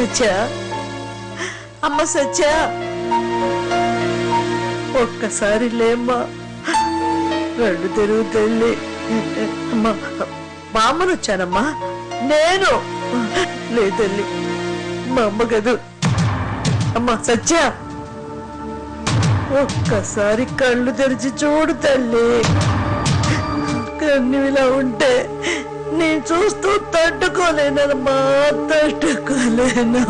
సత్య, అమ్మ సత్య, ఒక్కసారి లేమ్మా, రెండు తెరువు తల్లి. అమ్మా బామ్మను వచ్చానమ్మా, నేను లే తల్లి, మా అమ్మ కదూ. అమ్మా సత్య, ఒక్కసారి కళ్ళు తెరిచి చూడు తల్లి. కన్ను ఇలా ఉంటే నేను చూస్తూ తట్టుకోలేనమ్మా, తట్టుకోలేను.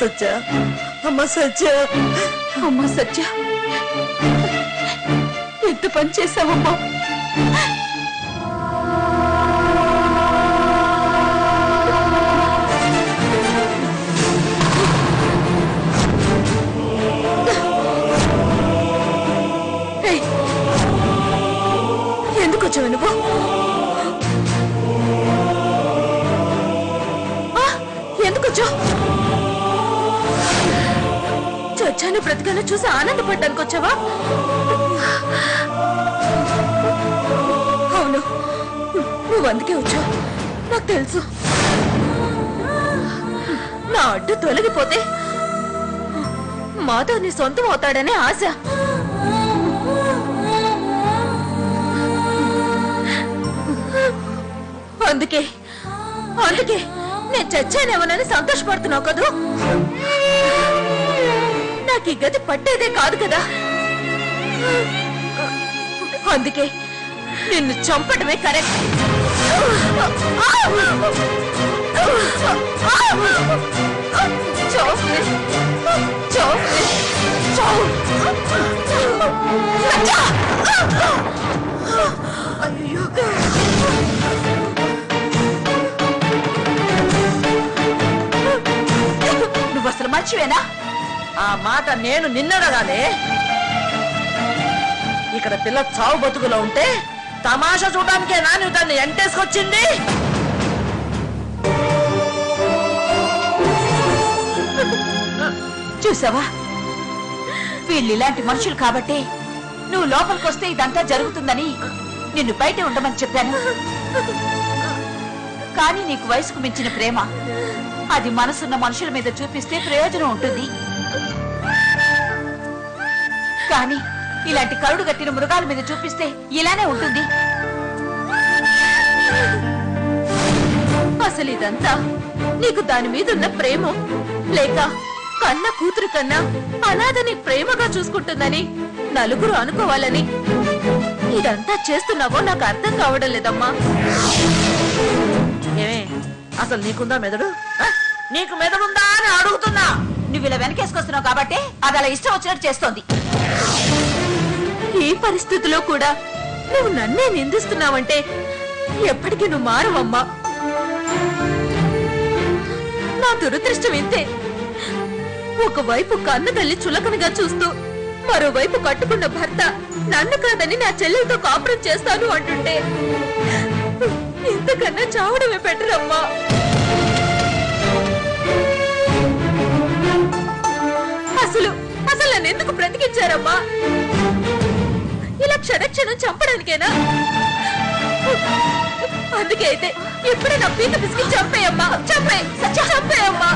సత్య, అమ్మ సత్య, అమ్మ సత్య, ఎంత పని చేశావమ్మా? ఎందుకు వచ్చావు నువ్వు? ఎందుకు వచ్చావు? చచ్చాను బ్రతికాను చూసి ఆనందపడ్డానికి వచ్చావా? అవును, నువ్వు అందుకే వచ్చావు, నాకు తెలుసు. నా అడ్డు తొలగిపోతే మాధవ్ నీ సొంతం అవుతాడనే ఆశ. అందుకే అందుకే నేను చచ్చానేమోనని సంతోషపడుతున్నావు కదూ? నాకు ఈ గతి పట్టేదే కాదు కదా, అందుకే నిన్ను చంపడమే కరెక్ట్. అయ్యో, నువ్వు అసలు మర్చివేనా? ఆ మాట నేను నిన్నడగానే. ఇక్కడ పిల్ల చావు బతుకులో ఉంటే తమాషా చూడడానికే నా నువ్వు దాన్ని ఎంటేసుకొచ్చింది. చూసావా, వీళ్ళు ఇలాంటి మనుషులు కాబట్టి నువ్వు లోపలికి వస్తే ఇదంతా జరుగుతుందని నిన్ను బయటే ఉండమని చెప్పాను. కానీ నీకు వయసుకు మించిన ప్రేమ, అది మనసున్న మనుషుల మీద చూపిస్తే ప్రయోజనం ఉంటుంది. కానీ ఇలాంటి కరుడు గట్టిన మృగాల మీద చూపిస్తే ఇలానే ఉంటుంది. అసలు ఇదంతా నీకు దాని మీద ఉన్న ప్రేమ, లేక కన్న కూతురు కన్నా అనాథని ప్రేమగా చూసుకుంటుందని నలుగురు అనుకోవాలని ఇదంతా చేస్తున్నావో నాకు అర్థం కావడం లేదమ్మా. ఏమే, అసలు నీకుందా మెదడు? నీకు మెదడుందా అని అడుగుతున్నా. నువ్వు ఇలా వెనకేసుకొస్తున్నావు కాబట్టి అది అలా ఇష్టం వచ్చినట్టు చేస్తోంది. ఈ పరిస్థితిలో కూడా నువ్వు నన్నే నిందిస్తున్నావంటే ఎప్పటికీ నువ్వు మారవమ్మా. నా దురదృష్టం ఇంతే. ఒకవైపు కన్న తల్లి చులకనగా చూస్తూ మరోవైపు కట్టుకున్న భర్త నన్ను కాదని నా చెల్లెలతో కాపురం చేస్తాను అంటుంటే ఇంతకన్నా చావడమే బెటర్ అమ్మా. అసలు అసలు నన్ను ఎందుకు బ్రతికించారమ్మా? ఇలా క్షణక్షణం చంపడానికేనా? అందుకే అయితే ఇప్పుడే నా పీత పిసికి చంపేయమ్మా, చంపేయమ్మా.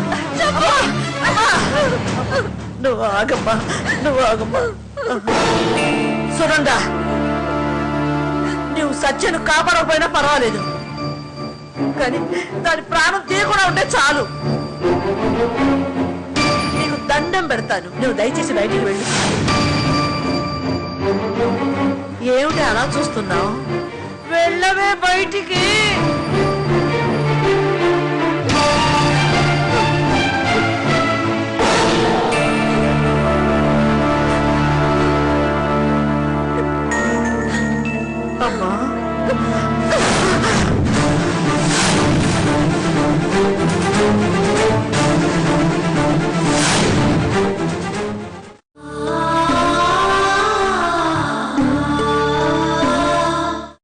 నువ్వు ఆగమ్మా, నువ్వు ఆగమ్మా. సునంద, నువ్వు సత్యను కాపాడకపోయినా పర్వాలేదు, కానీ దాని ప్రాణం తీయకుండా ఉంటే చాలు. నీకు దండం పెడతాను, నువ్వు దయచేసి బయటికి వెళ్ళు. ఏమిటి అలా చూస్తున్నావు? వెళ్ళవే బయటికి. అమ్మా